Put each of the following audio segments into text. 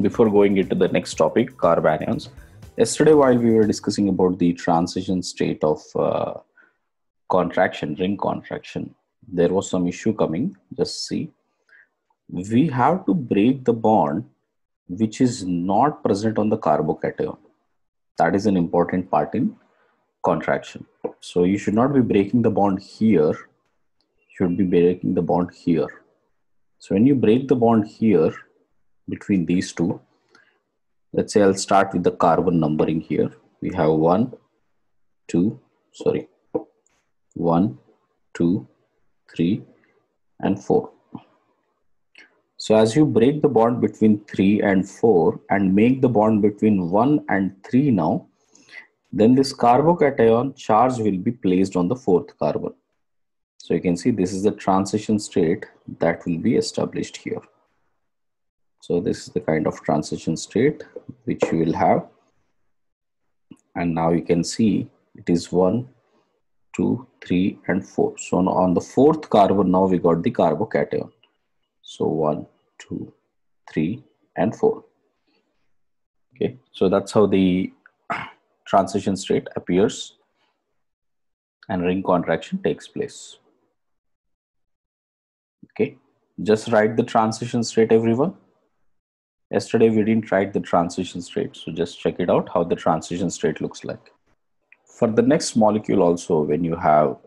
before going into the next topic, carbanions. Yesterday, while we were discussing about the transition state of contraction, ring contraction, there was some issue coming. Just see, we have to break the bond which is not present on the carbocation. That is an important part in contraction. So you should not be breaking the bond here, you should be breaking the bond here. So when you break the bond here between these two, let's say I'll start with the carbon numbering here. We have 1, 2, 3, and 4. So as you break the bond between 3 and 4 and make the bond between 1 and 3 now, then this carbocation charge will be placed on the fourth carbon. So you can see this is the transition state that will be established here. So this is the kind of transition state which you will have. And now you can see it is 1, 2, 3, and 4. So on the fourth carbon, now we got the carbocation. So 1, 2, 3, and 4. Okay, so that's how the transition state appears and ring contraction takes place. Okay, just write the transition state, everyone. Yesterday we didn't write the transition state, so just check it out how the transition state looks like. For the next molecule also, when you have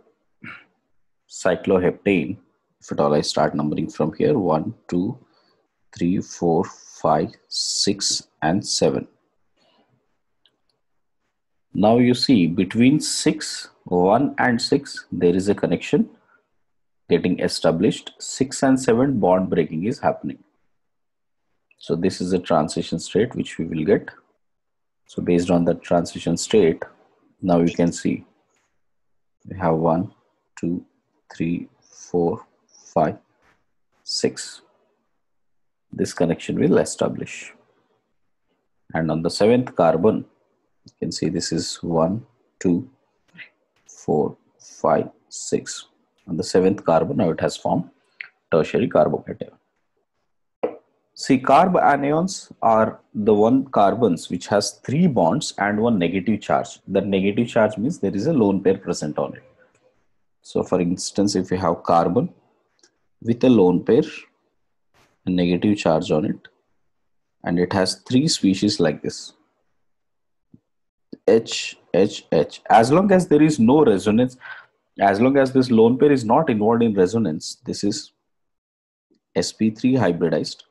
cycloheptane, if at all I start numbering from here, 1, 2, 3, 4, 5, 6, and 7. Now you see between 1 and 6, there is a connection getting established. 6 and 7 bond breaking is happening. So this is a transition state which we will get. So based on the transition state, now you can see we have 1, 2, 3, 4, 5, 6. This connection will establish. And on the 7th carbon, you can see this is 1, 2, 4, 5, 6. On the 7th carbon, now it has formed tertiary carbocation. See, carbanions are the one carbons which has 3 bonds and 1 negative charge. The negative charge means there is a lone pair present on it. So for instance, if you have carbon with a lone pair, a negative charge on it, and it has 3 species like this, H, H, H. As long as there is no resonance, as long as this lone pair is not involved in resonance, this is sp3 hybridized.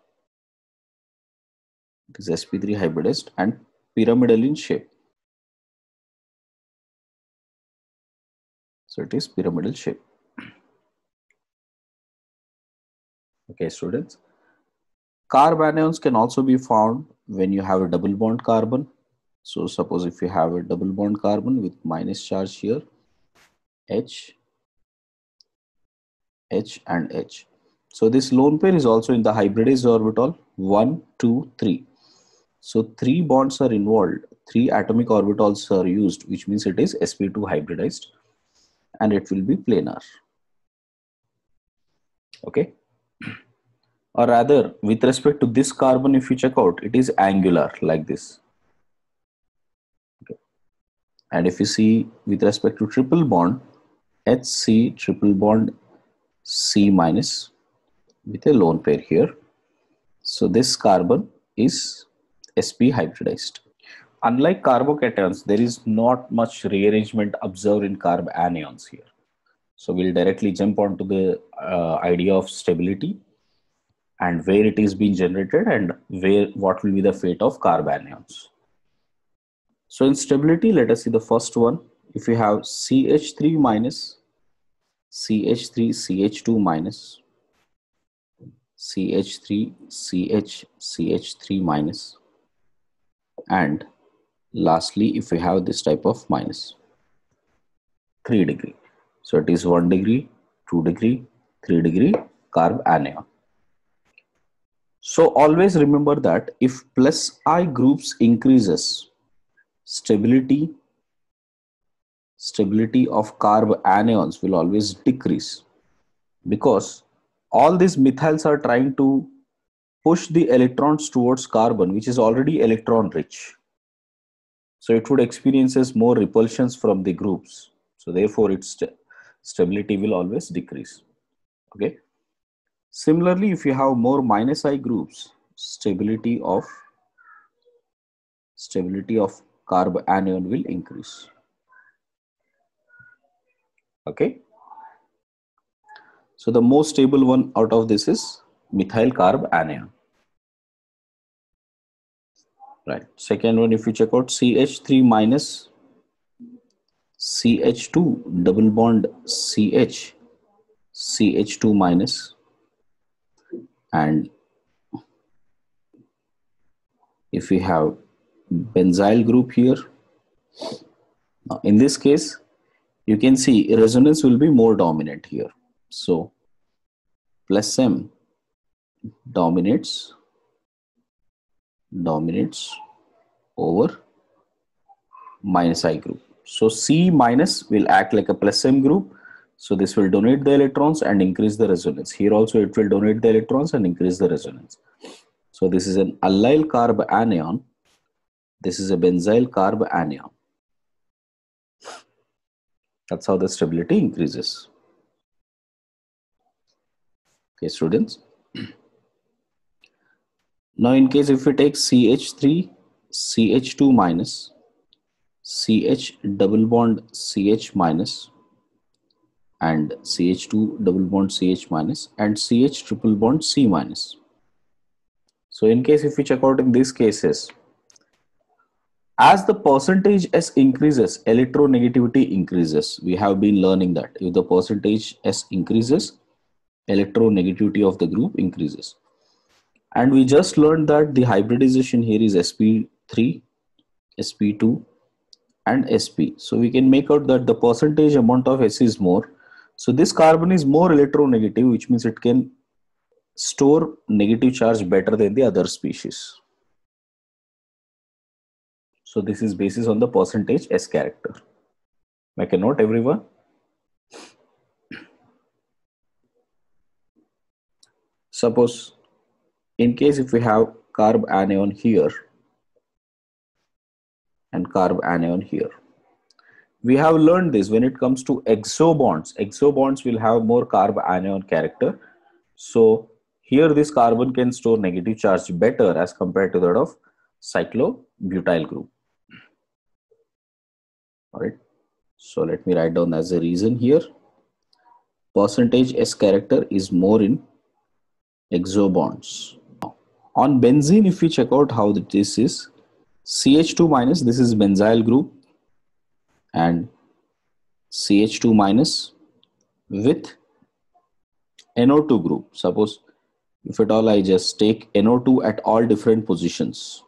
It is sp3 hybridized and pyramidal in shape. So it is pyramidal shape. Okay, students. Carbanions can also be found when you have a double bond carbon. So suppose if you have a double bond carbon with minus charge here, H, H, and H. So this lone pair is also in the hybridized orbital 1, 2, 3. So 3 bonds are involved, 3 atomic orbitals are used, which means it is sp2 hybridized and it will be planar. Okay. Or rather, with respect to this carbon, if you check out, it is angular like this. Okay. And if you see with respect to triple bond, HC triple bond C minus with a lone pair here. So this carbon is sp hybridized. Unlike carbocations, there is not much rearrangement observed in carbanions here. So we'll directly jump onto the idea of stability and where it is being generated and what will be the fate of carbanions. So in stability, let us see the first one. If you have CH3 minus, CH3, CH2 minus, CH3, CH, CH3 minus, and lastly, if we have this type of minus, 3 degree. So it is 1 degree, 2 degree, 3 degree carbanion. So always remember that if plus I groups increases, stability of carbanions will always decrease, because all these methyls are trying to push the electrons towards carbon, which is already electron rich. So it would experiences more repulsions from the groups. So therefore its stability will always decrease. Okay. Similarly, if you have more minus I groups, stability of carb anion will increase. Okay. So the most stable one out of this is methyl carb anion. Right. Second one, if you check out CH3 minus CH2 double bond CH, CH2 minus, and if we have benzyl group here, now in this case, you can see resonance will be more dominant here. So plus M dominates over minus I group. So C minus will act like a plus M group. So this will donate the electrons and increase the resonance. Here also it will donate the electrons and increase the resonance. So this is an allyl carb anion. This is a benzyl carb anion. That's how the stability increases. Okay, students. Now in case if we take CH3, CH2 minus, CH double bond CH minus, and CH2 double bond CH minus, and CH triple bond C minus. So in case if we check out in these cases, as the percentage S increases, electronegativity increases. We have been learning that if the percentage S increases, electronegativity of the group increases. And we just learned that the hybridization here is sp3, sp2 and sp. So we can make out that the percentage amount of S is more. So this carbon is more electronegative, which means it can store negative charge better than the other species. So this is basis on the percentage S character. Make a note, everyone. Suppose in case if we have carb anion here and carb anion here, we have learned this when it comes to exobonds. Exobonds will have more carb anion character. So here this carbon can store negative charge better as compared to that of cyclobutyl group. All right. So let me write down as a reason here. Percentage S character is more in exobonds. On benzene, if we check out how this is, CH2 minus, this is benzyl group, and CH2 minus with NO2 group. Suppose if at all I just take NO2 at all different positions.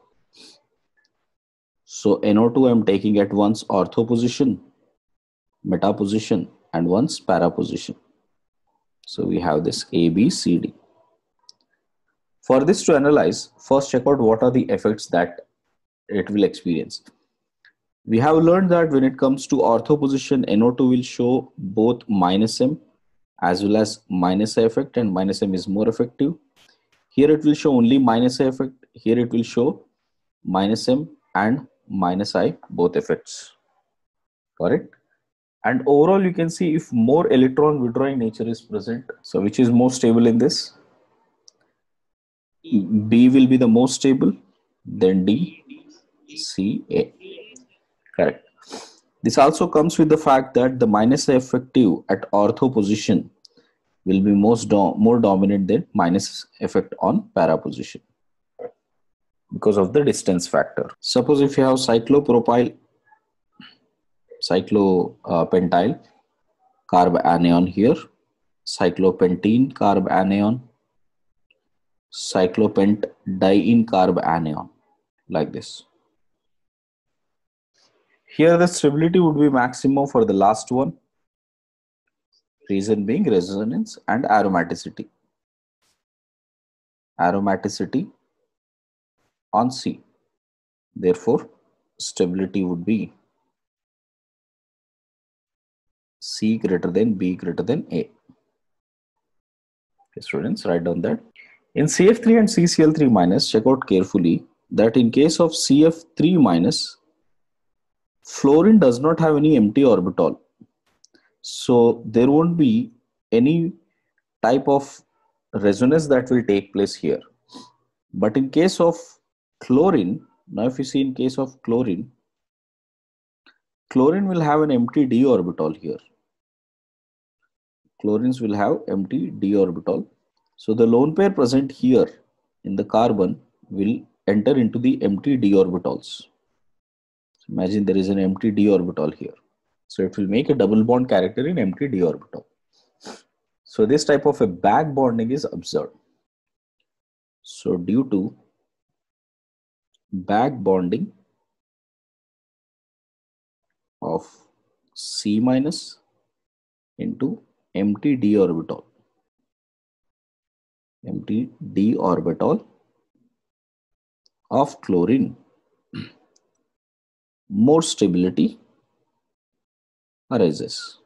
So NO2 I'm taking at once ortho position, meta position, and once para position. So we have this A, B, C, D. For this to analyze, first check out what are the effects that it will experience. We have learned that when it comes to ortho position, NO2 will show both minus M as well as minus I effect, and minus M is more effective. Here it will show only minus I effect. Here it will show minus M and minus I both effects. Correct? And overall you can see if more electron withdrawing nature is present. So which is more stable in this? B will be the most stable, then D, C, A. Correct. This also comes with the fact that the minus I effective at ortho position will be more dominant than minus effect on para position because of the distance factor. Suppose if you have cyclopentyl carb anion here, cyclopentene carb anion, cyclopentadiene carb anion, like this. Here the stability would be maximum for the last one, reason being resonance and aromaticity. Aromaticity on C. Therefore, stability would be C greater than B greater than A. Okay, students, write down that. In CF3 and CCl3 minus, check out carefully that in case of CF3 minus, fluorine does not have any empty orbital. So there won't be any type of resonance that will take place here. But in case of chlorine, now if you see in case of chlorine, chlorine will have an empty d orbital here. Chlorines will have empty d orbital. So the lone pair present here in the carbon will enter into the empty d orbitals. Imagine there is an empty d orbital here. So it will make a double bond character in empty d orbital. So this type of a back bonding is observed. So due to back bonding of C minus into empty d orbital, of chlorine, more stability arises.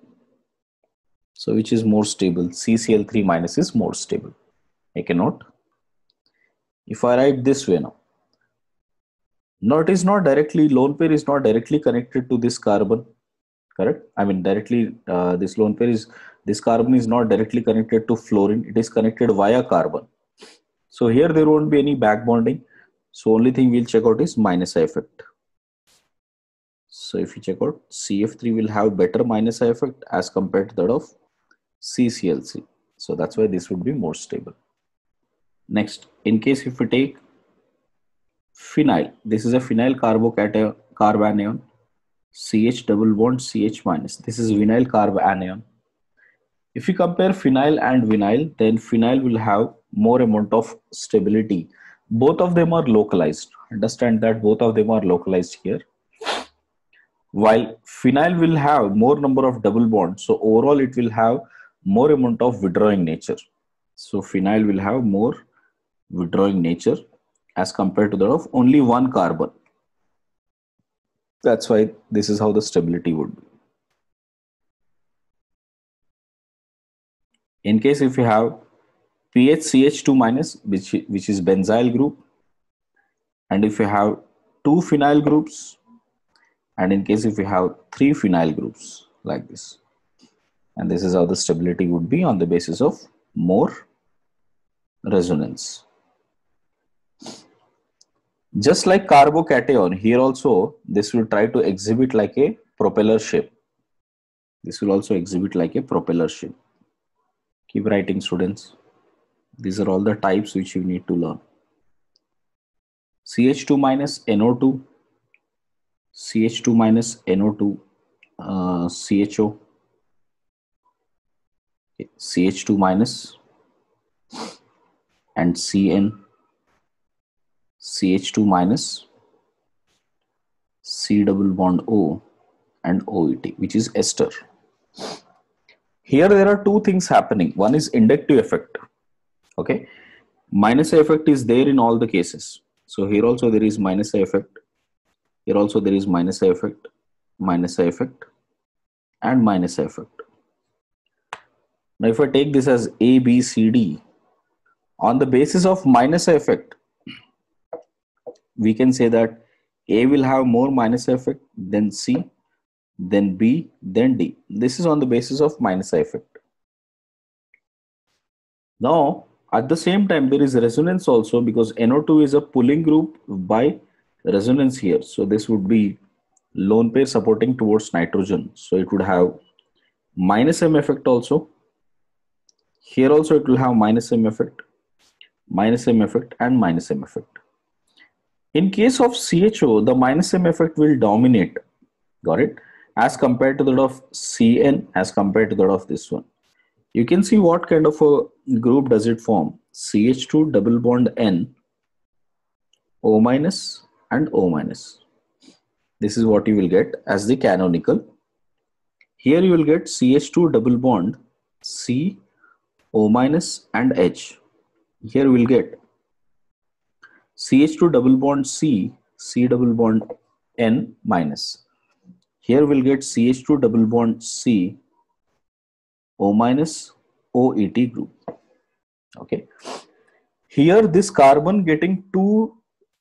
So which is more stable? CCl3 minus is more stable. Make a note. If I write this way now, it is not directly, lone pair is not directly connected to this carbon, correct? I mean directly, this lone pair is, this carbon is not directly connected to fluorine, it is connected via carbon. So here there won't be any back bonding. So only thing we'll check out is minus I effect. So if you check out, CF3 will have better minus I effect as compared to that of CCl3. So that's why this would be more stable. Next, in case if we take phenyl, this is a phenyl carbocation, carbanion, CH double bond CH minus. This is vinyl carbanion. If you compare phenyl and vinyl, then phenyl will have more amount of stability. Both of them are localized. Understand that both of them are localized here. While phenyl will have more number of double bonds, so overall it will have more amount of withdrawing nature. So phenyl will have more withdrawing nature as compared to that of only one carbon. That's why this is how the stability would be. In case if you have PHCH2 minus, which is benzyl group, and if you have 2 phenyl groups, and in case if you have 3 phenyl groups like this, and this is how the stability would be on the basis of more resonance. Just like carbocation, here also this will try to exhibit like a propeller shape. This will also exhibit like a propeller shape. Keep writing, students. These are all the types which you need to learn. CH2 minus NO2, CH2 minus NO2, CHO, CH2 minus and CN, CH2 minus, C double bond O and OET, which is ester. Here there are two things happening. One is inductive effect. Okay, minus effect is there in all the cases. So here also there is minus effect. Here also there is minus effect, and minus effect. Now if I take this as A, B, C, D, on the basis of minus effect, we can say that A will have more minus effect than C, then B, then D. This is on the basis of minus effect. Now, at the same time, there is resonance also because NO2 is a pulling group by resonance here. So this would be lone pair supporting towards nitrogen. So it would have minus M effect also. Here also it will have minus M effect, and minus M effect. In case of CHO, the minus M effect will dominate, got it, as compared to that of CN, as compared to that of this one. You can see what kind of a group does it form. CH2 double bond N, O minus and O minus. This is what you will get as the canonical. Here you will get CH2 double bond C, O minus and H. Here we will get CH2 double bond C, C double bond N minus. Here we'll get CH2 double bond C, O minus, OET group. Okay. Here, this carbon getting two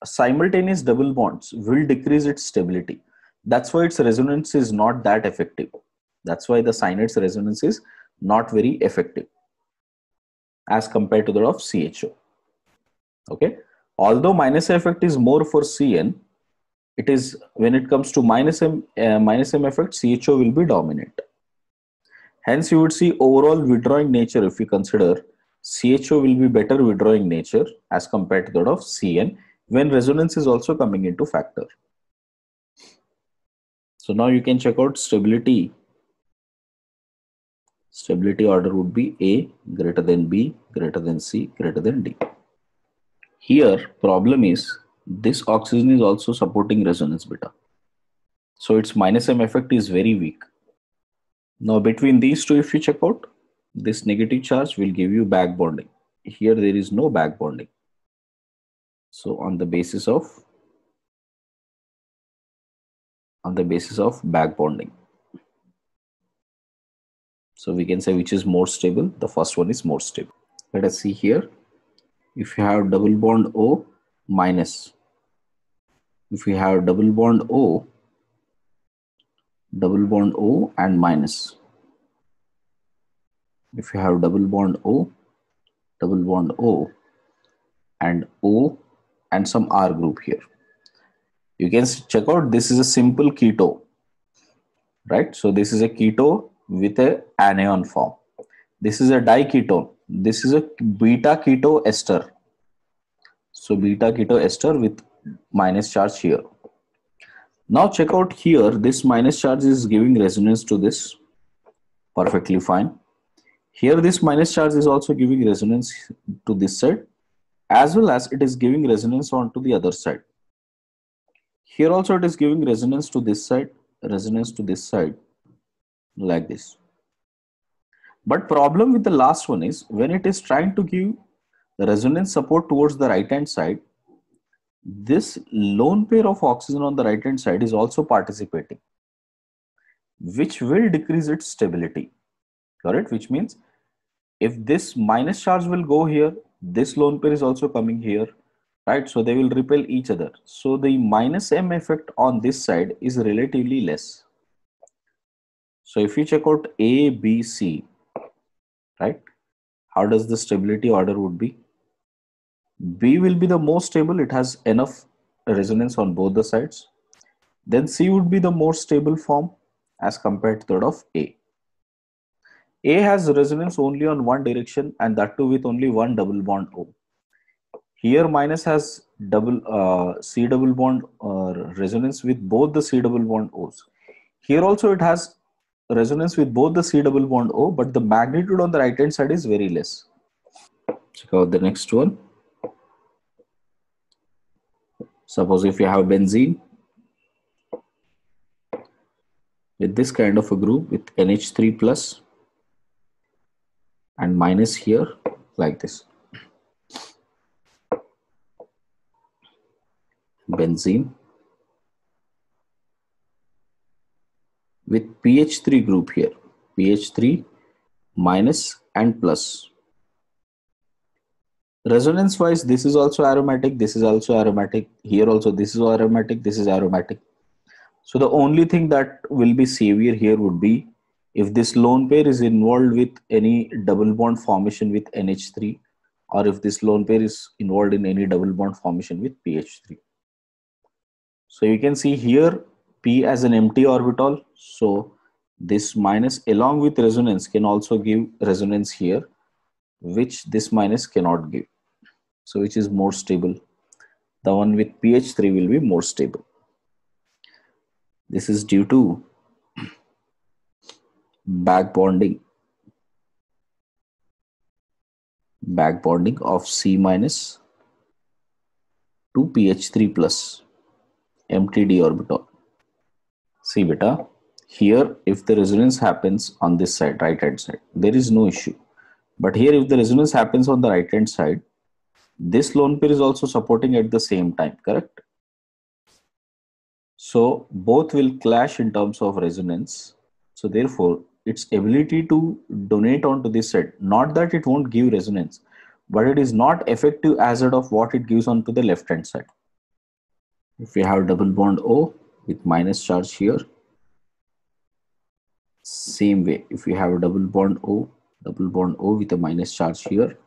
simultaneous double bonds will decrease its stability. That's why its resonance is not that effective. That's why the cyanide's resonance is not very effective as compared to that of CHO. Okay. Although minus effect is more for CN, it is when it comes to minus M effect, CHO will be dominant. Hence, you would see overall withdrawing nature if you consider CHO will be better withdrawing nature as compared to that of CN when resonance is also coming into factor. So now you can check out stability. Stability order would be A greater than B greater than C greater than D. Here problem is this oxygen is also supporting resonance beta. So its minus M effect is very weak. Now between these two, if you check out, this negative charge will give you back bonding. Here there is no back bonding. So on the basis of back bonding. So we can say which is more stable. The first one is more stable. Let us see here. If you have double bond O minus, if you have double bond O and minus, if you have double bond O and O and some R group here, you can check out this is a simple keto, right? So this is a keto with a anion form. This is a diketone. This is a beta keto ester. So beta keto ester with minus charge here. Now check out here, this minus charge is giving resonance to this, perfectly fine. Here this minus charge is also giving resonance to this side, as well as it is giving resonance onto the other side. Here also it is giving resonance to this side, like this. But problem with the last one is when it is trying to give the resonance support towards the right hand side, this lone pair of oxygen on the right hand side is also participating, which will decrease its stability. Correct? Which means if this minus charge will go here, this lone pair is also coming here, right? So they will repel each other. So the minus M effect on this side is relatively less. So if you check out A, B, C, right? How does the stability order would be? B will be the most stable. It has enough resonance on both the sides. Then C would be the more stable form as compared to that of A. A has resonance only on one direction and that too with only one double bond O. Here minus has C double bond resonance with both the C double bond O's. Here also it has resonance with both the C double bond O, but the magnitude on the right hand side is very less. Check out the next one. Suppose if you have benzene with this kind of a group with NH3 plus and minus here like this. Benzene with PH3 group here, PH3 minus and plus. Resonance wise, this is also aromatic, this is also aromatic, here also this is aromatic, this is aromatic. So the only thing that will be savior here would be if this lone pair is involved with any double bond formation with NH3, or if this lone pair is involved in any double bond formation with PH3. So you can see here P as an empty orbital. So this minus along with resonance can also give resonance here, which this minus cannot give. So which is more stable? The one with PH3 will be more stable. This is due to back bonding of C minus to PH3 plus empty d orbital. See beta, here if the resonance happens on this side, right hand side, there is no issue. But here if the resonance happens on the right hand side, this lone pair is also supporting at the same time, correct? So both will clash in terms of resonance. So therefore its ability to donate onto this side, not that it won't give resonance, but it is not effective acid of what it gives on to the left hand side. If we have double bond O with minus charge here, same way, if we have a double bond O with a minus charge here,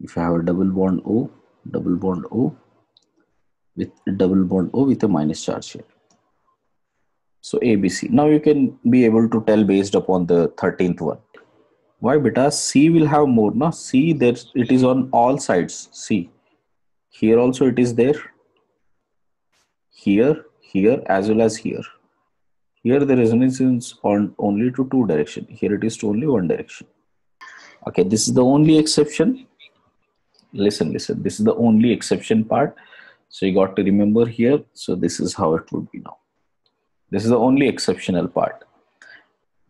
if you have a double bond O with double bond O with a minus charge here. So ABC. Now you can be able to tell based upon the 13th one. Why beta? C will have more. No, C there it is on all sides. C. Here also it is there. Here, here as well as here. Here the resonance is on only to two direction. Here it is to only one direction. Okay, this is the only exception. Listen. This is the only exception part. So you got to remember here. So this is how it would be now. This is the only exceptional part.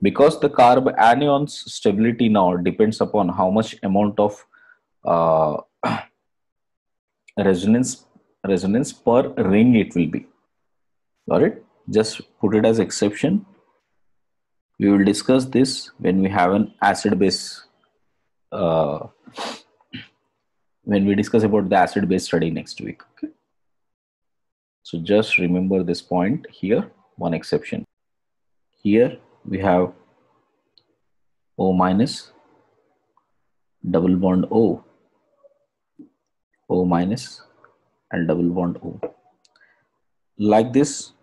Because the carb anion's stability now depends upon how much amount of resonance per ring it will be. Got it? Just put it as exception. We will discuss this when we have an acid base. When we discuss about the acid base study next week. Okay. So just remember this point here. One exception. Here we have O minus, double bond O minus and double bond O. Like this,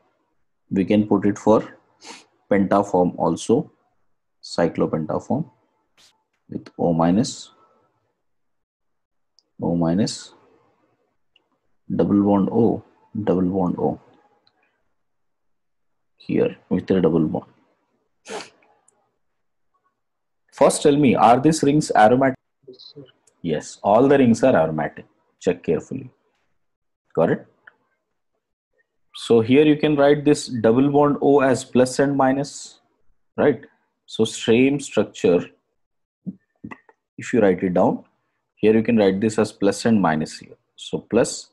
we can put it for pentaform also, cyclopentaform with O minus, double bond O, here with a double bond. First tell me, are these rings aromatic? Yes, all the rings are aromatic. Check carefully. Got it? So here you can write this double bond O as plus and minus, right? So same structure, if you write it down, here you can write this as plus and minus here. So plus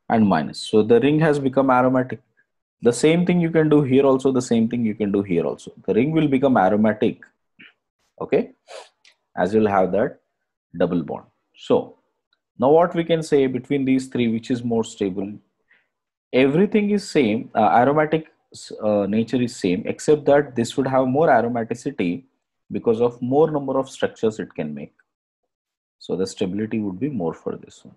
and minus. So the ring has become aromatic. The same thing you can do here also, the same thing you can do here also. The ring will become aromatic, okay, as you'll have that double bond. So now what we can say between these three, which is more stable? Everything is same, aromatic nature is same, except that this would have more aromaticity because of more number of structures it can make. So the stability would be more for this one.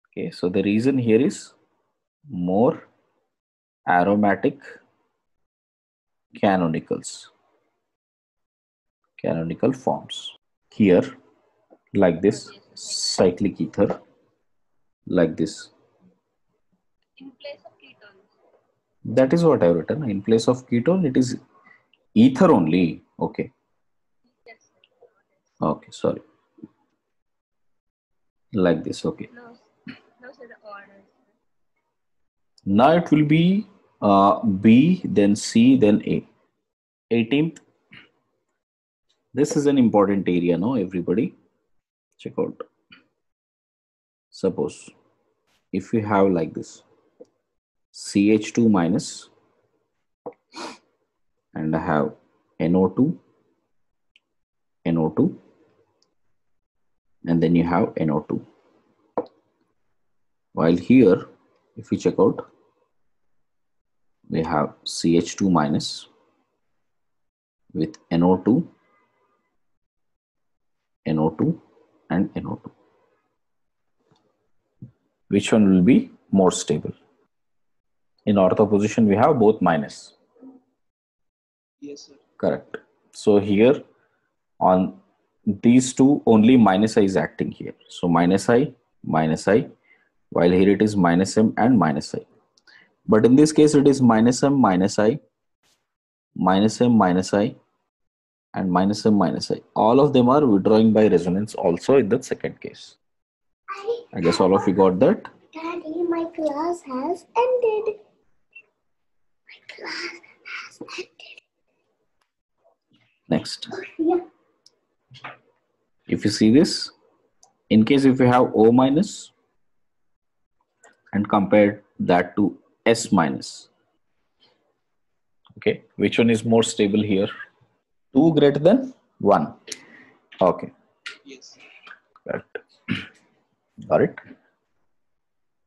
Okay, so the reason here is more aromatic canonical forms. Here, like this, cyclic ether, like this. In place of ketones. That is what I've written. In place of ketone, it is ether only. Okay. Yes. Okay, sorry. Like this, okay. No, sir, the order. Now it will be B, then C, then A. 18th. This is an important area, no, everybody? Check out. Suppose if we have like this CH2 minus and I have NO2, and then you have NO2. While here, if we check out, we have CH2 minus with NO2, and NO2. Which one will be more stable? In ortho position, we have both minus. Yes, sir. Correct. So here on these two, only minus I is acting here. So minus I, while here it is minus M and minus I. But in this case, it is minus M, minus I, and minus M, minus I. All of them are withdrawing by resonance also in the second case. I guess all of you got that? Daddy, my class has ended. My class has ended. Next. Yeah. If you see this, in case if you have O minus and compare that to S minus, okay, which one is more stable here? 2 greater than 1. Okay. Yes. Got it.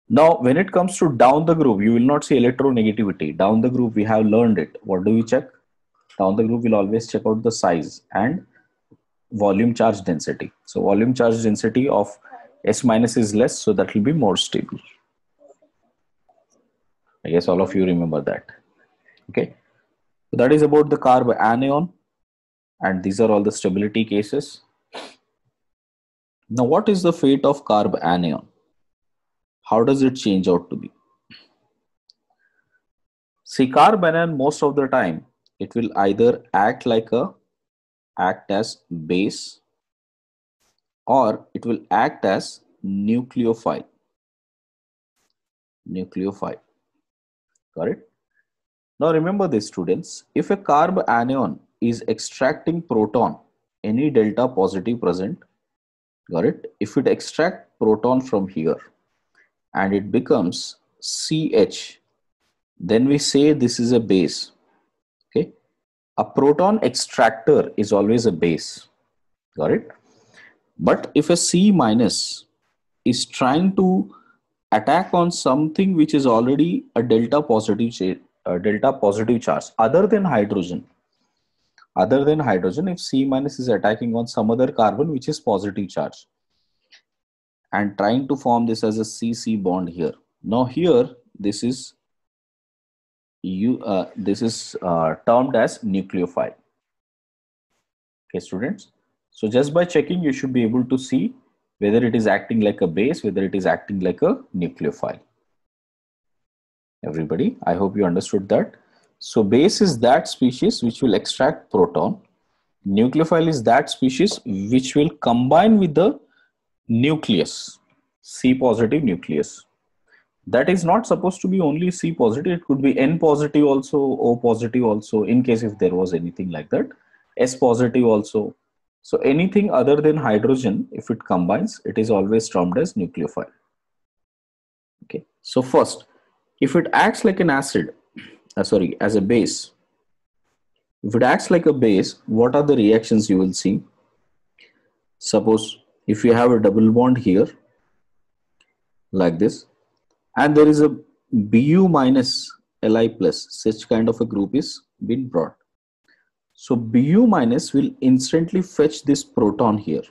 Now, when it comes to down the group, you will not see electronegativity. Down the group, we have learned it. What do we check? Down the group, we'll always check out the size and volume charge density. So volume charge density of S minus is less, so that will be more stable. I guess all of you remember that. Okay. So that is about the carb anion, and these are all the stability cases. Now, what is the fate of carb anion? How does it change out to be? See, carb anion, most of the time, it will either act as base, or it will act as nucleophile. Got it? Now remember this, students. If a carb anion is extracting proton, any delta positive present, got it? If it extract proton from here and it becomes CH, then we say this is a base. Okay? A proton extractor is always a base. Got it? But if a C minus is trying to attack on something which is already a delta positive charge other than hydrogen, if C minus is attacking on some other carbon which is positive charge and trying to form this as a CC bond here. Now here this is termed as nucleophile. Okay, students. So just by checking, you should be able to see whether it is acting like a base, whether it is acting like a nucleophile. Everybody, I hope you understood that. So base is that species which will extract proton. Nucleophile is that species which will combine with the nucleus, C positive nucleus. That is not supposed to be only C positive. It could be N positive also, O positive also, in case if there was anything like that, S positive also. So anything other than hydrogen, if it combines, it is always termed as nucleophile. Okay. So first, if it acts like an acid, as a base, if it acts like a base, what are the reactions you will see? Suppose if you have a double bond here, like this, and there is a Bu minus Li plus, such kind of a group is been brought. So Bu minus will instantly fetch this proton here,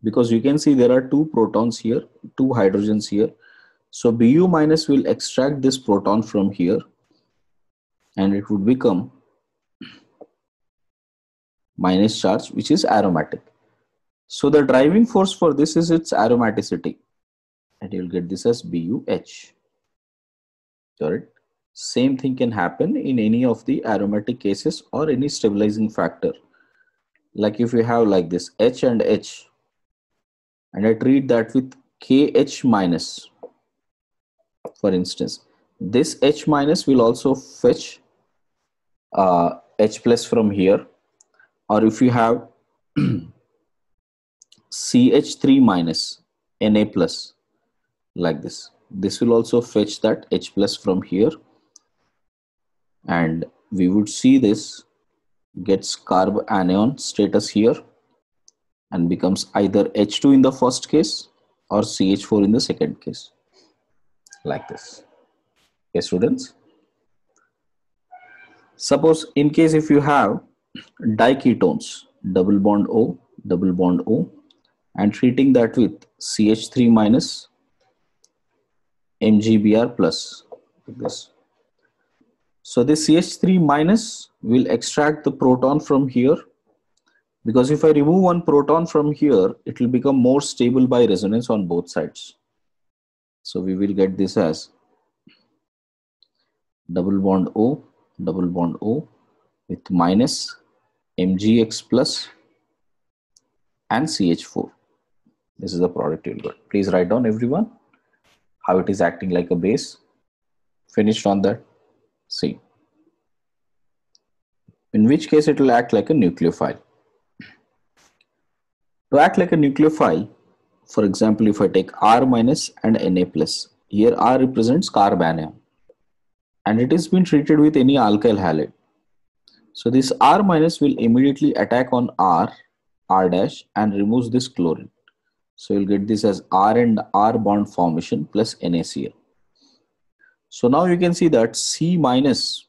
because you can see there are two protons here, two hydrogens here. So Bu minus will extract this proton from here and it would become minus charge, which is aromatic. So the driving force for this is its aromaticity, and you'll get this as BUH. Correct? Same thing can happen in any of the aromatic cases or any stabilizing factor. Like if you have like this H and H, and I treat that with KH minus, for instance, this H minus will also fetch H plus from here. Or if you have CH3 minus Na plus, like this, this will also fetch that H plus from here, and we would see this gets carb anion status here and becomes either H2 in the first case or CH4 in the second case, like this. Okay, students. Suppose in case if you have diketones, double bond O, and treating that with CH3 minus MgBr plus, like this. So this CH3 minus will extract the proton from here, because if I remove one proton from here, it will become more stable by resonance on both sides. So we will get this as double bond O with minus MgX plus and CH4. This is the product you'll get. Please write down, everyone, how it is acting like a base. Finished on that? See. In which case it will act like a nucleophile. To act like a nucleophile, for example, if I take R minus and Na plus, here R represents carb anion, and it is been treated with any alkyl halide. So this R minus will immediately attack on R dash and removes this chlorine. So you'll get this as R and R bond formation plus NaCl. So now you can see that C minus,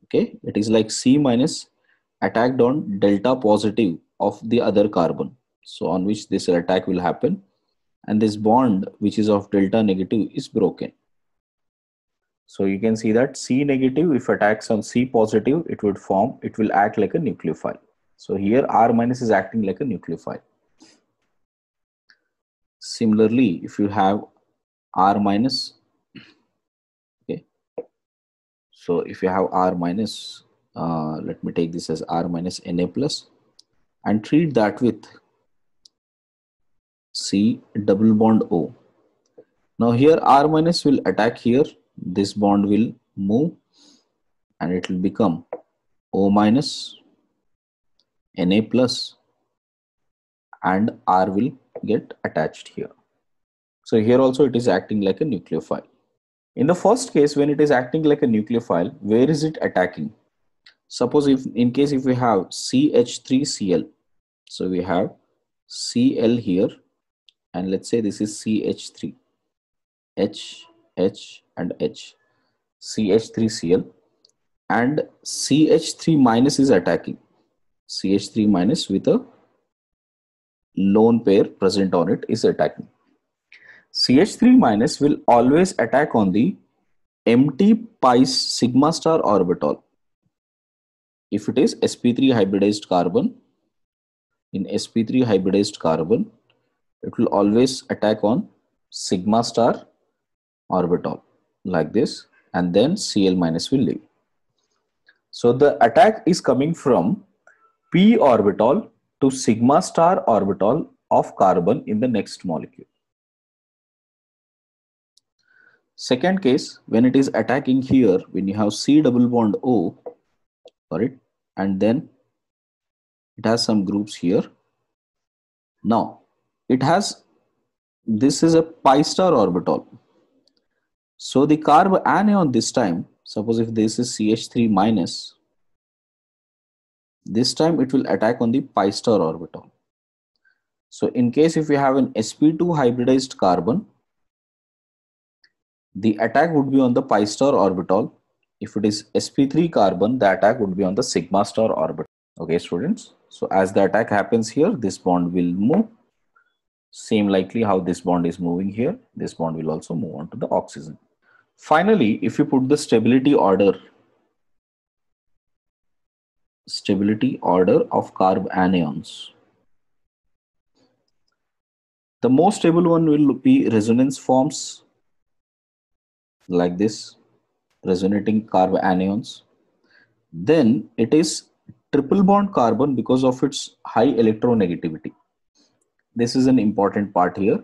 okay, it is like C minus attacked on delta positive of the other carbon. So on which this attack will happen, and this bond which is of delta negative is broken. So you can see that C negative, if attacks on C positive, it will act like a nucleophile. So here R minus is acting like a nucleophile. Similarly, if you have R minus, okay, so if you have R minus, let me take this as R minus Na plus and treat that with C double bond O. Now here R minus will attack here, this bond will move and it will become O minus, Na plus, and R will get attached here. So here also it is acting like a nucleophile. In the first case, when it is acting like a nucleophile, where is it attacking? Suppose if we have CH3Cl, so we have Cl here, and let's say this is CH3, H, and H, CH3Cl, and CH3 minus is attacking. CH3 minus with a lone pair present on it is attacking. CH3 minus will always attack on the empty pi sigma star orbital. If it is sp3 hybridized carbon, in sp3 hybridized carbon, it will always attack on sigma star orbital like this, and then Cl minus will leave. So the attack is coming from p orbital to sigma star orbital of carbon in the next molecule. Second case, when it is attacking here, when you have C double bond O, and then it has some groups here. Now it has, this is a pi star orbital. So the carb anion this time, suppose if this is CH3 minus, this time it will attack on the pi star orbital. So in case if you have an sp2 hybridized carbon, the attack would be on the pi star orbital. If it is sp3 carbon, the attack would be on the sigma star orbital. Okay, students. So as the attack happens here, this bond will move. Same likely how this bond is moving here, this bond will also move on to the oxygen. Finally, if you put the stability order of carb anions, the most stable one will be resonance forms like this, resonating carb anions. Then it is triple bond carbon because of its high electronegativity. This is an important part here.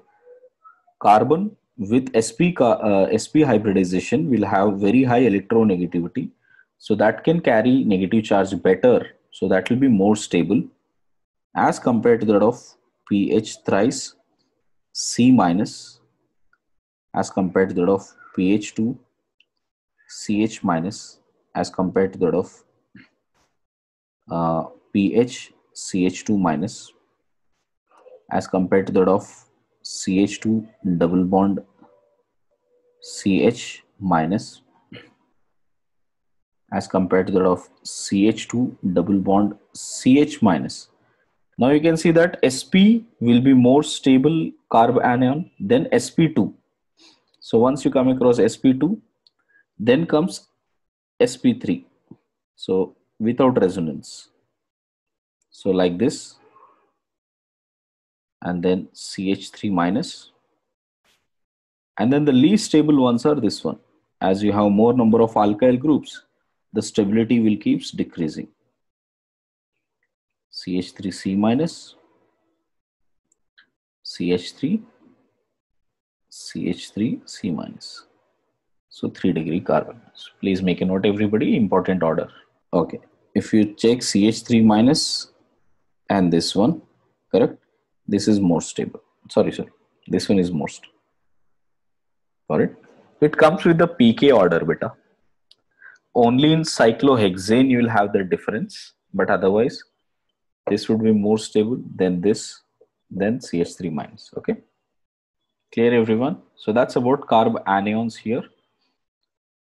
Carbon with sp hybridization will have very high electronegativity, so that can carry negative charge better, so that will be more stable as compared to that of pH thrice C minus, as compared to that of pH2 CH minus, as compared to that of pH CH2 minus, as compared to that of CH2 double bond CH minus, as compared to that of CH2 double bond CH minus. Now you can see that sp will be more stable carb anion than sp2. So once you come across sp2, then comes sp3, so without resonance, so like this, and then CH3 minus, and then the least stable ones are this one. As you have more number of alkyl groups, the stability will keeps decreasing. CH3C minus, CH3, CH3C minus. So 3-degree carbon. So please make a note, everybody, important order. Okay, if you check CH3 minus and this one, correct? This is more stable. Sorry, this one is more stable. Got it? It comes with the pK order, beta. Only in cyclohexane you will have the difference, but otherwise this would be more stable than this, than CH3 minus. Okay, clear everyone? So that's about carb anions here.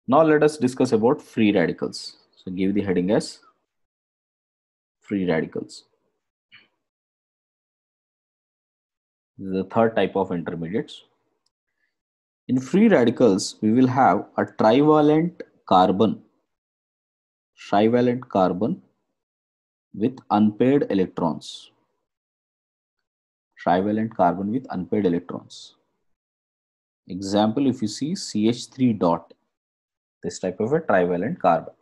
Now let us discuss about free radicals. So give the heading as free radicals. This is the third type of intermediates. In free radicals, we will have a trivalent carbon with unpaired electrons. Trivalent carbon with unpaired electrons. Example, if you see CH3 dot, this type of a trivalent carbon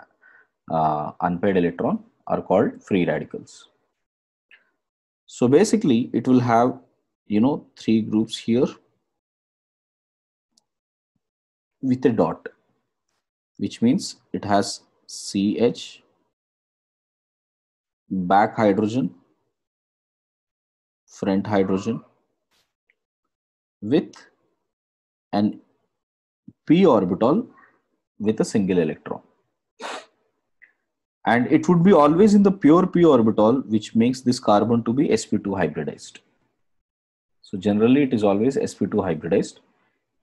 unpaired electron are called free radicals. So basically it will have, you know, three groups here with a dot, which means it has CH, back hydrogen, front hydrogen, with an p orbital with a single electron. And it would be always in the pure p orbital, which makes this carbon to be sp2 hybridized. So generally it is always sp2 hybridized,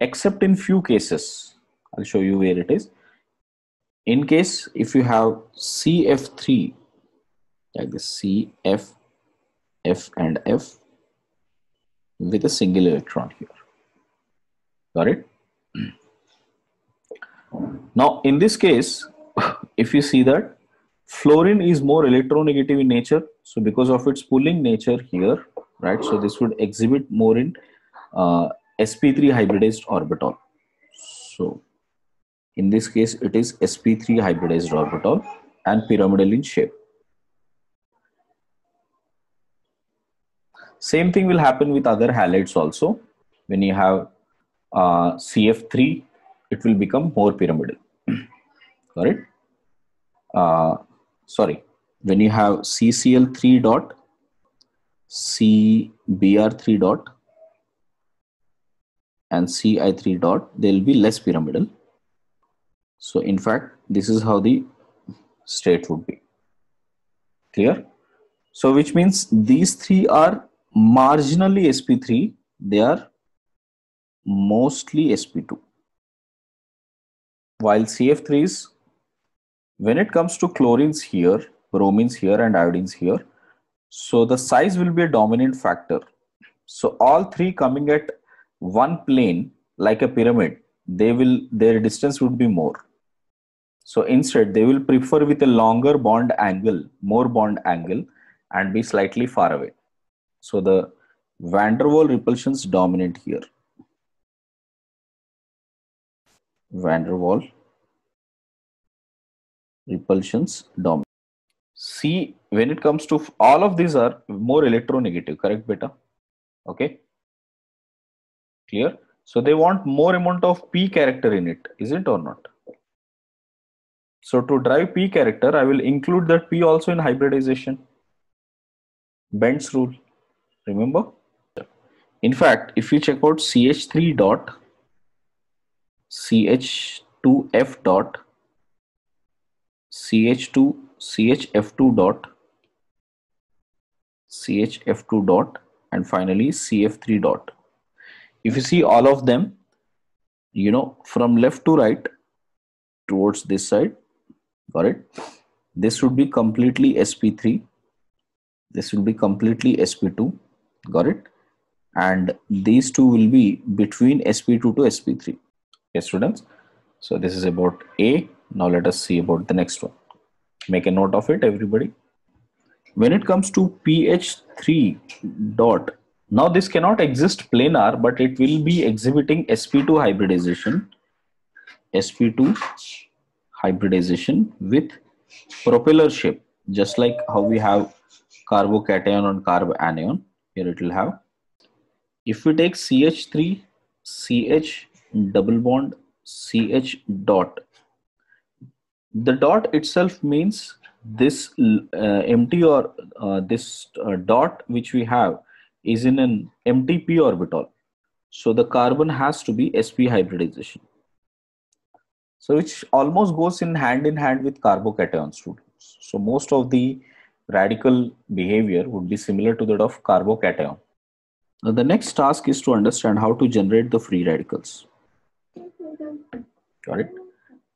except in few cases. I'll show you where it is. In case if you have CF3, like this CF, F and F with a single electron here. Got it? Now in this case, if you see that fluorine is more electronegative in nature, so because of its pulling nature here, right, so this would exhibit more in sp3 hybridized orbital. So in this case it is sp3 hybridized orbital and pyramidal in shape. Same thing will happen with other halides also. When you have CF3, it will become more pyramidal. Got it? Sorry, when you have CCl3 dot, CBr3 dot, and Ci3 dot, they will be less pyramidal. So in fact, this is how the state would be. Clear? So which means these three are marginally sp3, they are mostly sp2. While CF3s, when it comes to chlorines here, bromines here and iodines here, so the size will be a dominant factor. So all three coming at one plane like a pyramid, their distance would be more. So instead they will prefer with a longer bond angle, more bond angle, and be slightly far away. So the van der Waals repulsions dominant here. Van der Waals repulsions dominant. See, when it comes to all of these are more electronegative, correct beta? Okay, clear? So they want more amount of p character in it, is it or not? So to drive p character, I will include that p also in hybridization. Bend's rule, remember? In fact, if you check out CH3 dot, CH2F dot, CH2, CHF2 dot, CHF2 dot, and finally CF3 dot. If you see all of them, you know, from left to right towards this side, got it? This would be completely sp3. This will be completely sp2, got it? And these two will be between sp2 to sp3. Okay, students. So this is about A. Now let us see about the next one. Make a note of it, everybody. When it comes to pH3 dot, now this cannot exist planar, but it will be exhibiting sp2 hybridization. sp2 hybridization with propeller shape, just like how we have carbocation and carb anion. Here it will have. If we take CH3, CH double bond, CH dot, the dot itself means this empty or this dot which we have is in an empty p orbital. So the carbon has to be sp hybridization. So which almost goes in hand with carbocation, students. So most of the radical behavior would be similar to that of carbocation. Now the next task is to understand how to generate the free radicals. Got it?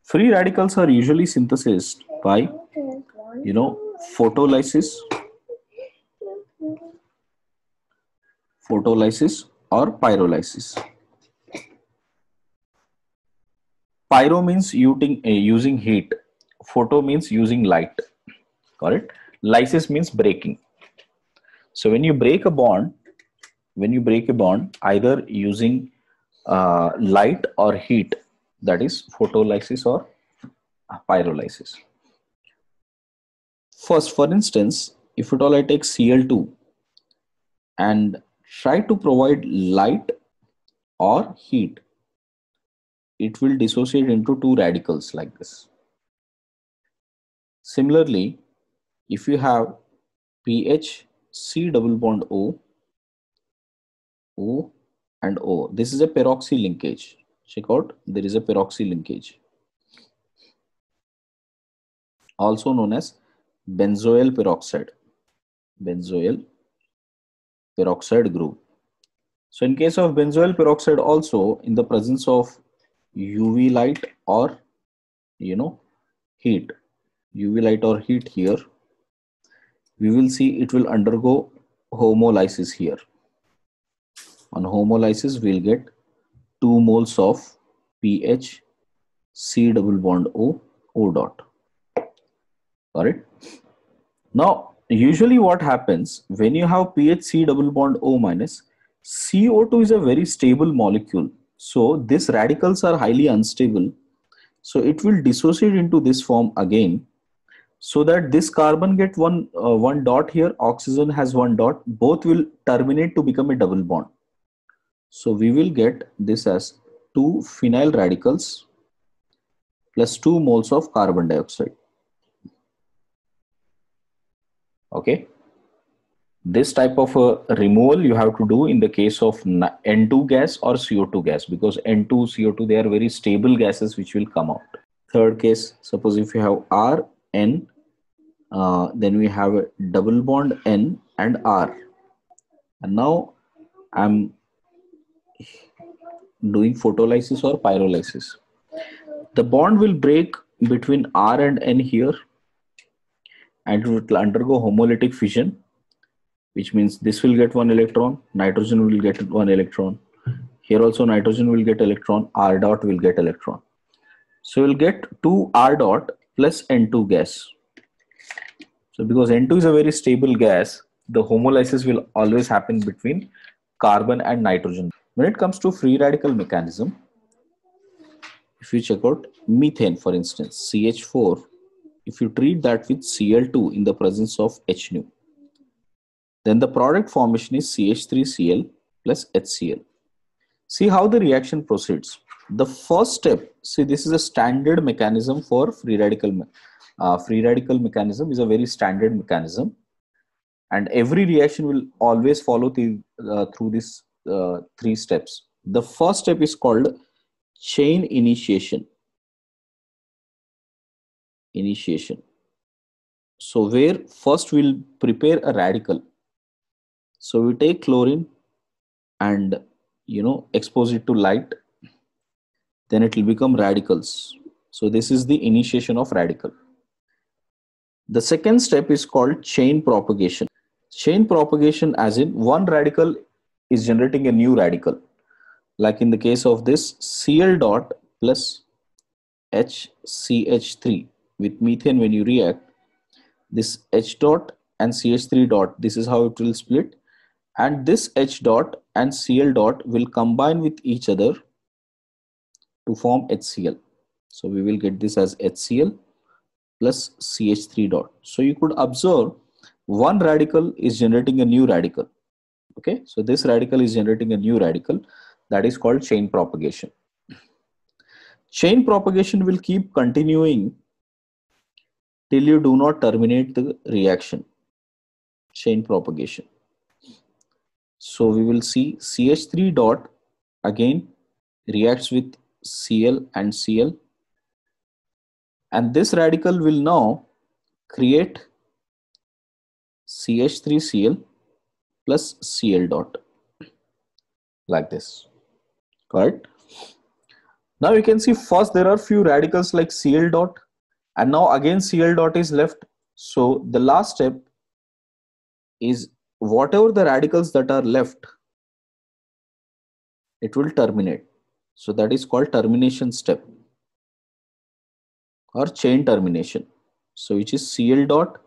Free radicals are usually synthesized by, photolysis or pyrolysis. Pyro means using heat. Photo means using light. Got it? Lysis means breaking. So when you break a bond, either using light or heat, that is photolysis or pyrolysis. First, for instance, if at all I take Cl2 and try to provide light or heat, it will dissociate into two radicals like this. Similarly, if you have pH C double bond O and O, this is a peroxy linkage. Check out, there is a peroxy linkage, also known as benzoyl peroxide group. So in case of benzoyl peroxide, also in the presence of UV light or heat, here, we will see it will undergo homolysis here. On homolysis, we'll get 2 moles of pH C double bond O dot. Got it? Now, usually what happens when you have pH C double bond O minus, CO2 is a very stable molecule. So these radicals are highly unstable. So it will dissociate into this form again, so that this carbon get one dot here, oxygen has one dot, both will terminate to become a double bond. So we will get this as 2 phenyl radicals plus 2 moles of carbon dioxide. Okay. This type of removal you have to do in the case of N2 gas or CO2 gas, because N2, CO2, they are very stable gases which will come out. Third case, suppose if you have R, N, then we have a double bond N and R. And now I'm doing photolysis or pyrolysis. The bond will break between R and N here, and it will undergo homolytic fission, which means this will get 1 electron, nitrogen will get 1 electron. Here also nitrogen will get electron, R dot will get electron. So we'll get 2 R dot plus N2 gas. So because N2 is a very stable gas, the homolysis will always happen between carbon and nitrogen. When it comes to free radical mechanism, if you check out methane, for instance, CH4, if you treat that with Cl2 in the presence of H nu, then the product formation is CH3Cl plus HCl. See how the reaction proceeds. The first step, see, this is a standard mechanism for free radical. Free radical mechanism is a very standard mechanism, and every reaction will always follow through these 3 steps. The first step is called chain initiation. So where first we'll prepare a radical. So we take chlorine and expose it to light, then it will become radicals. So this is the initiation of radical. The second step is called chain propagation. Chain propagation as in one radical is generating a new radical. Like in the case of this Cl dot plus HCH3 with methane, when you react, this H dot and CH3 dot, this is how it will split. And this H dot and Cl dot will combine with each other to form HCl. So we will get this as HCl plus CH3 dot. So you could observe one radical is generating a new radical. Okay, so this radical is generating a new radical, that is called chain propagation. Chain propagation will keep continuing till you do not terminate the reaction. Chain propagation. So we will see CH3 dot again reacts with Cl and Cl, And this radical will now create CH3Cl plus Cl dot, like this. Correct? Now you can see first there are few radicals like Cl dot, and now again Cl dot is left. So the last step is whatever the radicals that are left, it will terminate. So that is called termination step or chain termination. So which is Cl dot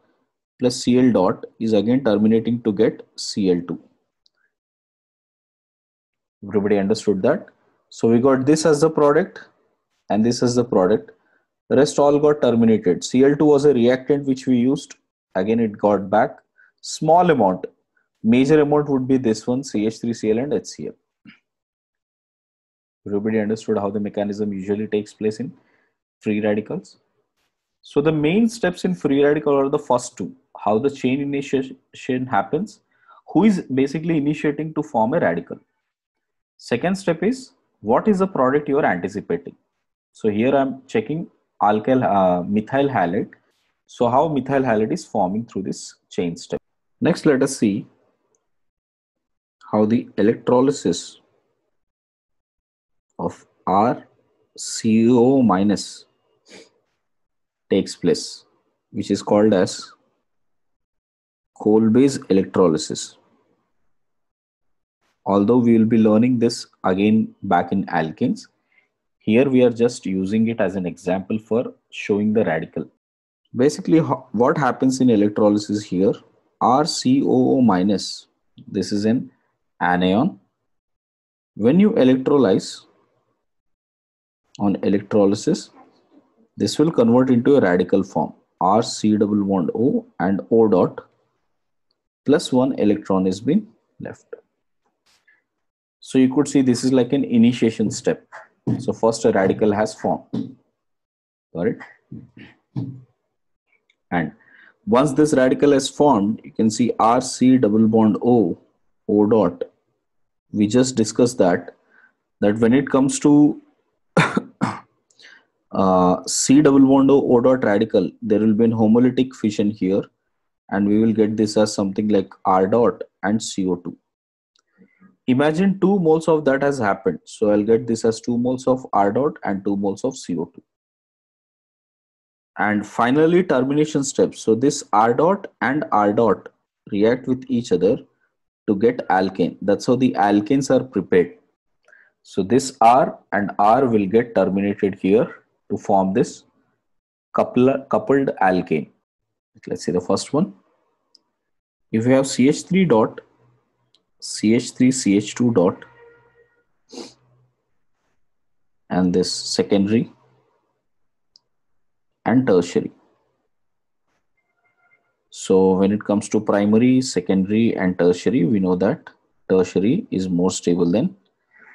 plus Cl dot is again terminating to get Cl2. Everybody understood that? So we got this as the product and this as the product. The rest all got terminated. Cl2 was a reactant which we used. Again, it got back. Small amount. Major amount would be this one, CH3Cl and HCl. Everybody understood how the mechanism usually takes place in free radicals? So the main steps in free radical are the first two. How the chain initiation happens. Who is basically initiating to form a radical. Second step is what is the product you are anticipating. So here I am checking methyl halide. So how methyl halide is forming through this chain step. Next, let us see how the electrolysis of RCO minus takes place, which is called as Kolbe's electrolysis. Although we will be learning this again back in alkenes, here we are just using it as an example for showing the radical. Basically, what happens in electrolysis here, RCOO minus, this is an anion. When you electrolyze on electrolysis, this will convert into a radical form, RC double bond O and O dot plus one electron is being left. So you could see this is like an initiation step. So first a radical has formed. Got it? And once this radical is formed, you can see RC double bond O, O dot. We just discussed that when it comes to C double bond O dot radical, there will be an homolytic fission here, and we will get this as something like R dot and CO2. Imagine 2 moles of that has happened. So I'll get this as 2 moles of R dot and 2 moles of CO2. And finally, termination steps. So this R dot and R dot react with each other to get alkane. That's how the alkanes are prepared. So this R and R will get terminated here to form this coupled alkane. Let's see the first one. If you have CH3 dot, CH3, CH2 dot, and this secondary and tertiary. So when it comes to primary, secondary and tertiary, we know that tertiary is more stable than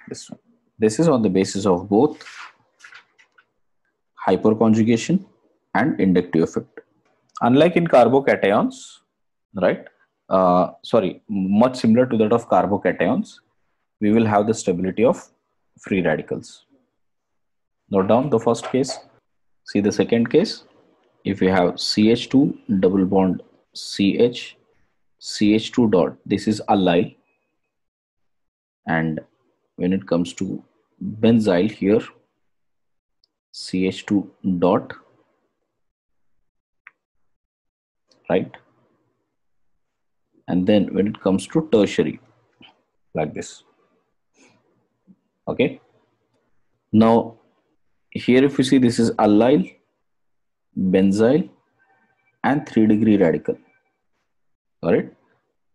this one. This is on the basis of both hyperconjugation and inductive effect. Unlike in carbocations, right? Much similar to that of carbocations, we will have the stability of free radicals. Note down the first case. See the second case. If you have CH2 double bond CH, CH2 dot, this is allyl. And when it comes to benzyl here, CH2 dot, right? And then when it comes to tertiary, like this. Okay. Now here if you see, this is allyl, benzyl and 3-degree radical. All right.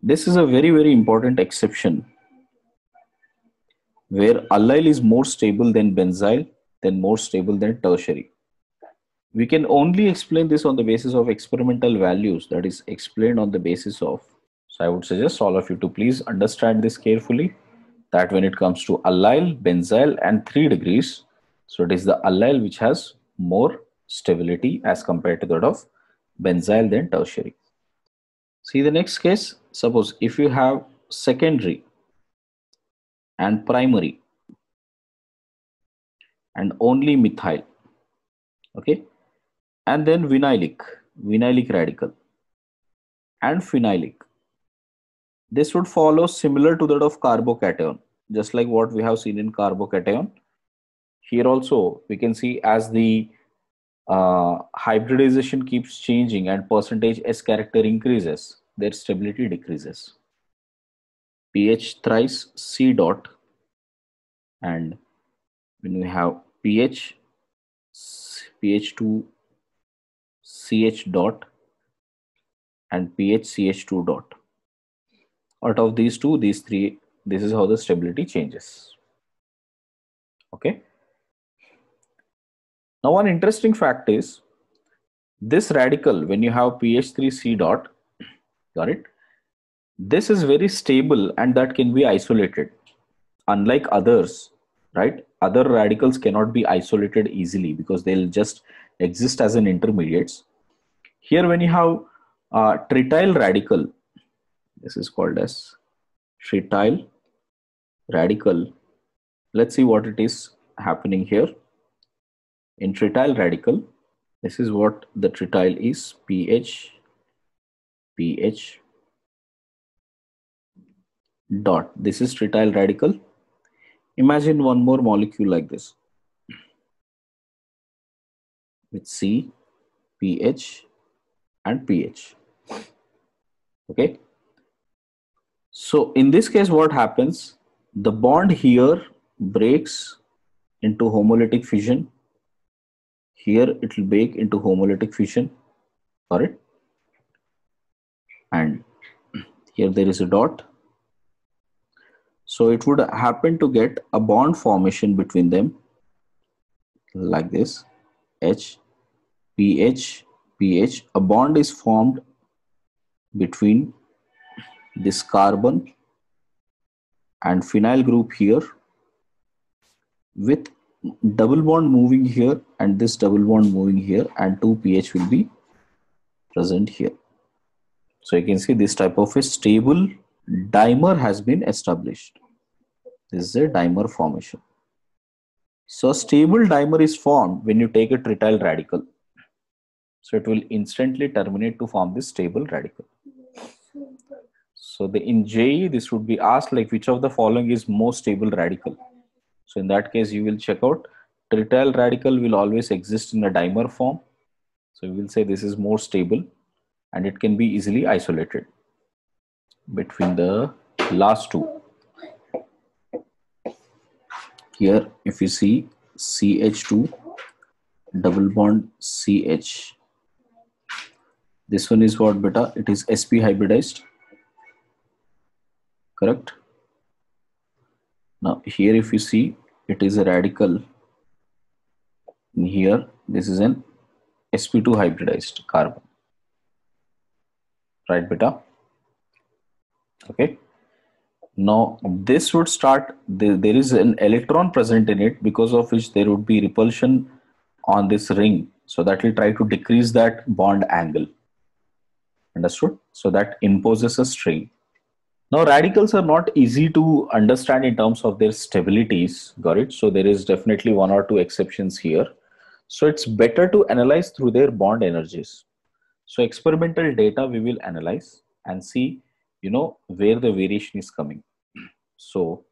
This is a very, very important exception where allyl is more stable than benzyl, then more stable than tertiary. We can only explain this on the basis of experimental values, that is explained on the basis of. So I would suggest all of you to please understand this carefully, that when it comes to allyl, benzyl and 3 degrees, so it is the allyl which has more stability as compared to that of benzyl than tertiary. See the next case. Suppose if you have secondary and primary and only methyl, okay, and then vinylic radical, and phenylic. This would follow similar to that of carbocation, just like what we have seen in carbocation. Here also we can see as the hybridization keeps changing and percentage S character increases, their stability decreases. pH thrice C dot, and when we have pH2 CH dot and pH CH2 dot. Out of these two, these three, this is how the stability changes. Okay. Now one interesting fact is this radical, when you have pH3C dot, got it? This is very stable and that can be isolated. Unlike others, right? Other radicals cannot be isolated easily because they'll just exist as an intermediates. Here when you have trityl radical, this is called as trityl radical. Let's see what it is happening here. In trityl radical, this is what the trityl is, pH dot. This is trityl radical. Imagine one more molecule like this with C, pH and pH. Okay. So in this case, what happens? The bond here breaks into homolytic fission. Here it will break into homolytic fission. Got it? And here there is a dot. So it would happen to get a bond formation between them like this. H, pH, pH. A bond is formed between this carbon and phenyl group here with double bond moving here and this double bond moving here, and 2 pH will be present here. So you can see this type of a stable dimer has been established. This is a dimer formation. So a stable dimer is formed when you take a trityl radical. So it will instantly terminate to form this stable radical. So in JEE, this would be asked like which of the following is most stable radical. So in that case, you will check out trityl radical will always exist in a dimer form. So we will say this is more stable and it can be easily isolated between the last two. Here, if you see CH2 double bond CH, this one is what beta? It is sp hybridized, correct? Now here if you see, it is a radical. In here, this is an sp2 hybridized carbon, right beta? Okay. Now this would start, there is an electron present in it, because of which there would be repulsion on this ring. So that will try to decrease that bond angle. Understood? So that imposes a strain. Now radicals are not easy to understand in terms of their stabilities, got it? So there is definitely one or two exceptions here. So it's better to analyze through their bond energies. So experimental data we will analyze and see, where the variation is coming. So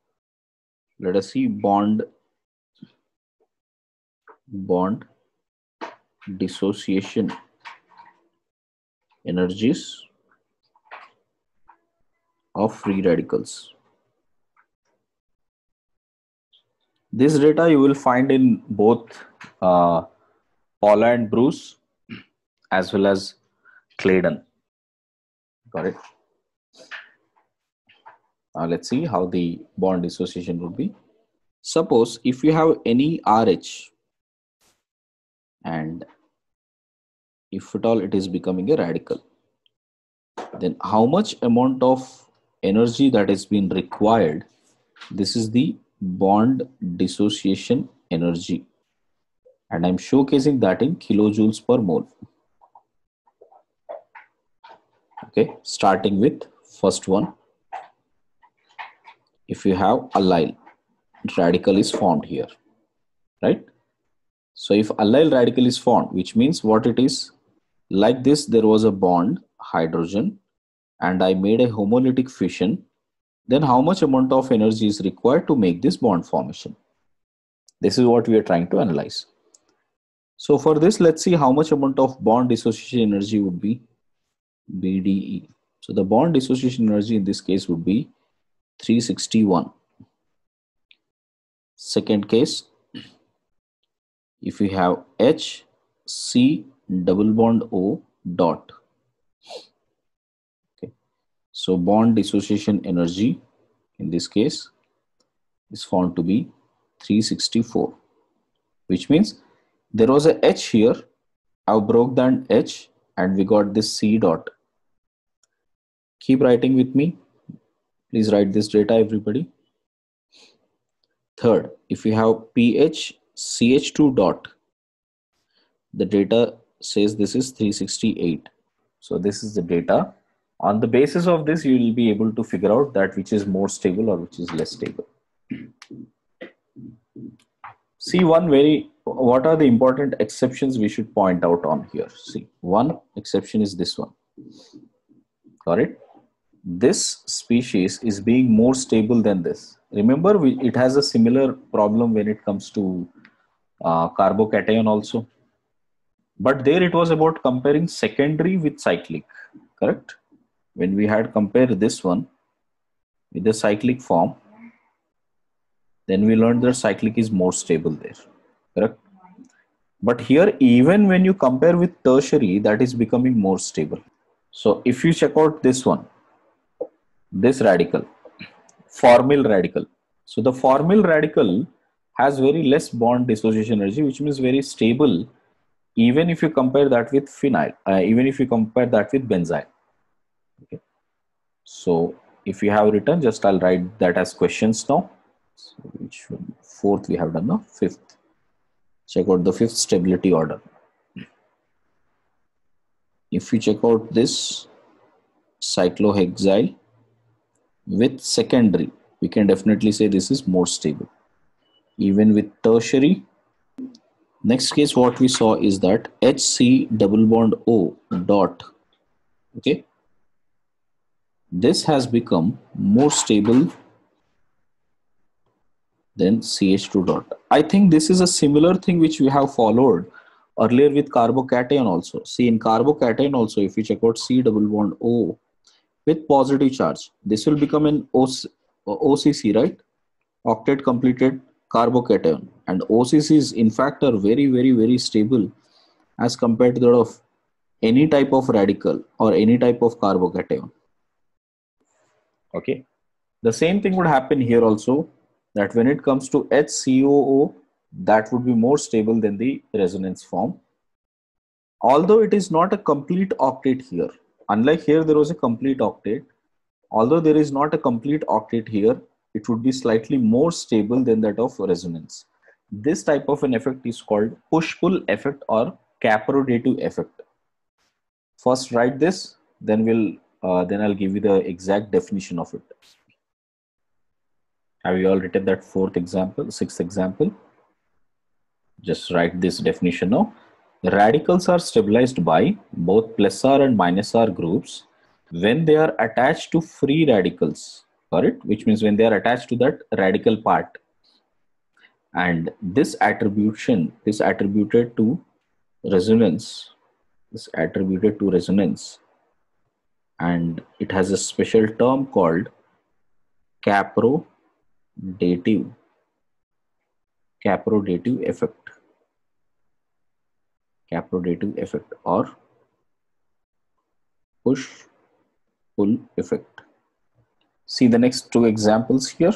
let us see bond dissociation energies of free radicals. This data you will find in both Paula and Bruce as well as Claydon. Got it? Let's see how the bond dissociation would be. Suppose if you have any RH and if at all it is becoming a radical, then how much amount of energy that has been required? This is the bond dissociation energy, and I'm showcasing that in kilojoules per mole. Okay, starting with first one. If you have allyl, radical is formed here, right? So if allyl radical is formed, which means what it is, like this, there was a bond, hydrogen, and I made a homolytic fission, then how much amount of energy is required to make this bond formation? This is what we are trying to analyze. So for this, let's see how much amount of bond dissociation energy would be BDE. So the bond dissociation energy in this case would be 361. Second case, if we have H, C, double bond O dot. Okay. So bond dissociation energy in this case is found to be 364, which means there was a H here. I've broke that H and we got this C dot. Keep writing with me. Please write this data, everybody. Third, if we have pH CH2 dot, the data says this is 368. So this is the data. On the basis of this, you will be able to figure out that which is more stable or which is less stable. See what are the important exceptions we should point out on here? See, one exception is this one. Got it? This species is being more stable than this. Remember, it has a similar problem when it comes to carbocation also. But there it was about comparing secondary with cyclic, correct? When we had compared this one with the cyclic form, then we learned that cyclic is more stable there, correct? But here, even when you compare with tertiary, that is becoming more stable. So if you check out this one, this radical, formyl radical. So the formyl radical has very less bond dissociation energy, which means very stable, even if you compare that with phenyl, even if you compare that with benzyl. Okay. So if you have written, just I'll write that as questions now. So which one? Fourth we have done now. Fifth. Check out the fifth stability order. If you check out this cyclohexyl with secondary, we can definitely say this is more stable. Even with tertiary, next case what we saw is that HC double bond O dot, okay, this has become more stable than CH2 dot. I think this is a similar thing which we have followed earlier with carbocation also. See, in carbocation also, if you check out C double bond O with positive charge, this will become an OCC, right? Octet completed carbocation, and OCCs in fact are very, very, very stable as compared to that of any type of radical or any type of carbocation. Okay, the same thing would happen here also, that when it comes to HCOO, that would be more stable than the resonance form. Although it is not a complete octet here, unlike here there was a complete octet, although there is not a complete octet here, it would be slightly more stable than that of resonance. This type of an effect is called push-pull effect or caprodative effect. First write this, then I'll give you the exact definition of it. Have you all written that fourth example, sixth example? Just write this definition now. The radicals are stabilized by both plus R and minus R groups when they are attached to free radicals, correct? Which means when they are attached to that radical part. And this attribution is attributed to resonance. Is attributed to resonance. And it has a special term called caprodative effect. Caprodative effect or push-pull effect. See the next two examples here.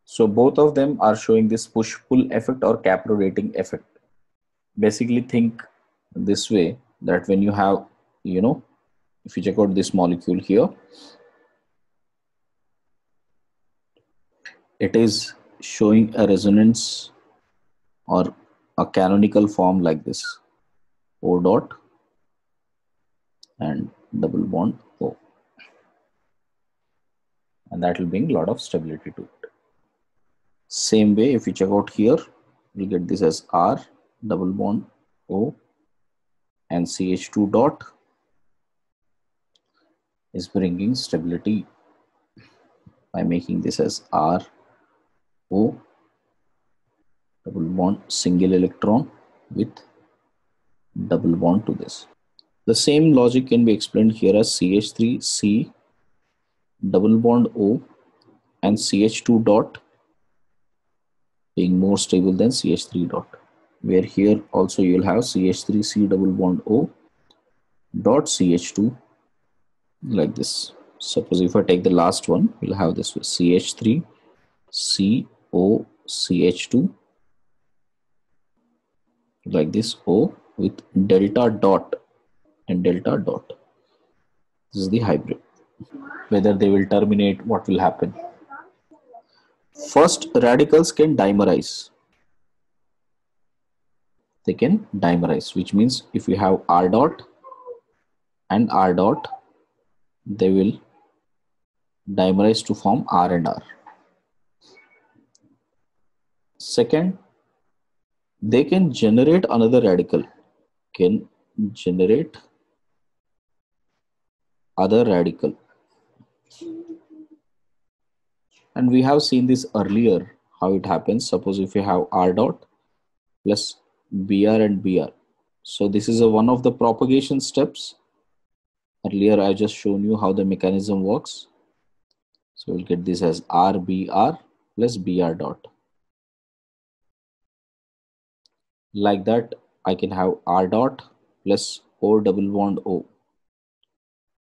So both of them are showing this push-pull effect or caprodating effect. Basically think this way, that when you have, if you check out this molecule here, it is showing a resonance or a canonical form like this, O dot and double bond O, and that will bring a lot of stability to it. Same way, if you check out here, we'll get this as R double bond O, and CH2 dot is bringing stability by making this as R O double bond single electron with double bond to this. The same logic can be explained here as CH3C double bond O and CH2 dot being more stable than CH3 dot, where here also you'll have CH3C double bond O dot CH2 like this. Suppose if I take the last one, we'll have this way CH3 CO CH2 like this O with delta dot and delta dot. This is the hybrid. Whether they will terminate, what will happen? First, radicals can dimerize. They can dimerize, which means if you have R dot and R dot, they will dimerize to form R and R. Second, they can generate another radical, can generate other radical. And we have seen this earlier, how it happens. Suppose if you have R dot plus Br and Br. So this is one of the propagation steps. Earlier I just shown you how the mechanism works. So we'll get this as RBr plus Br dot. Like that, I can have R dot plus O double bond O.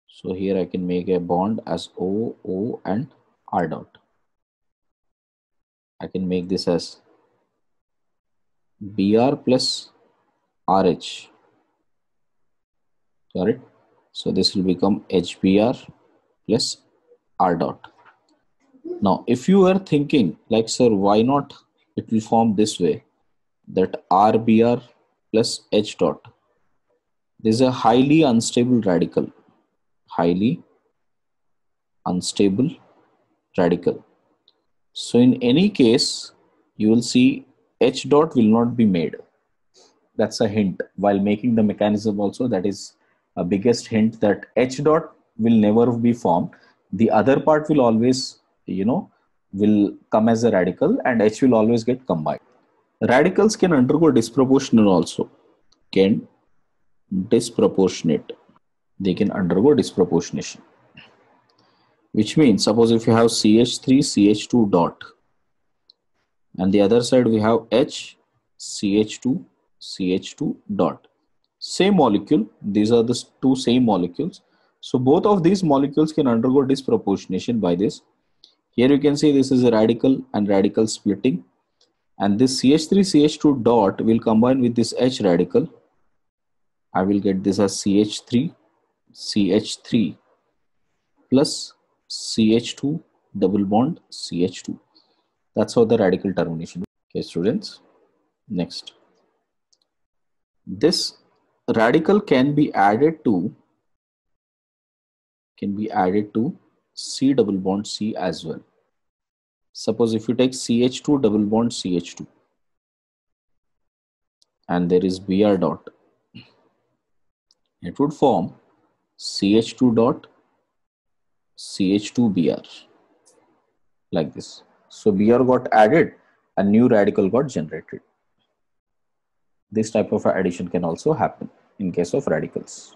So here I can make a bond as O, O and R dot. I can make this as Br plus RH. Got it? So this will become HBr plus R dot. Now, if you are thinking like, sir, why not it will form this way, that RBr plus H dot. This is a highly unstable radical. Highly unstable radical. So in any case, you will see H dot will not be made. That's a hint. While making the mechanism also, that is a biggest hint that H dot will never be formed. The other part will always, will come as a radical, and H will always get combined. Radicals can undergo disproportional also. Can disproportionate. They can undergo disproportionation. Which means, suppose if you have CH3, CH2 dot, and the other side we have H, CH2, CH2 dot. Same molecule, these are the two same molecules. So both of these molecules can undergo disproportionation by this. Here you can see this is a radical and radical splitting. And this CH3, CH2 dot will combine with this H radical. I will get this as CH3, CH3 plus CH2 double bond CH2. That's how the radical termination. Okay, students. Next. This radical can be added to C double bond C as well. Suppose if you take CH2 double bond CH2 and there is Br dot, it would form CH2 dot CH2Br like this. So Br got added, a new radical got generated. This type of addition can also happen in case of radicals.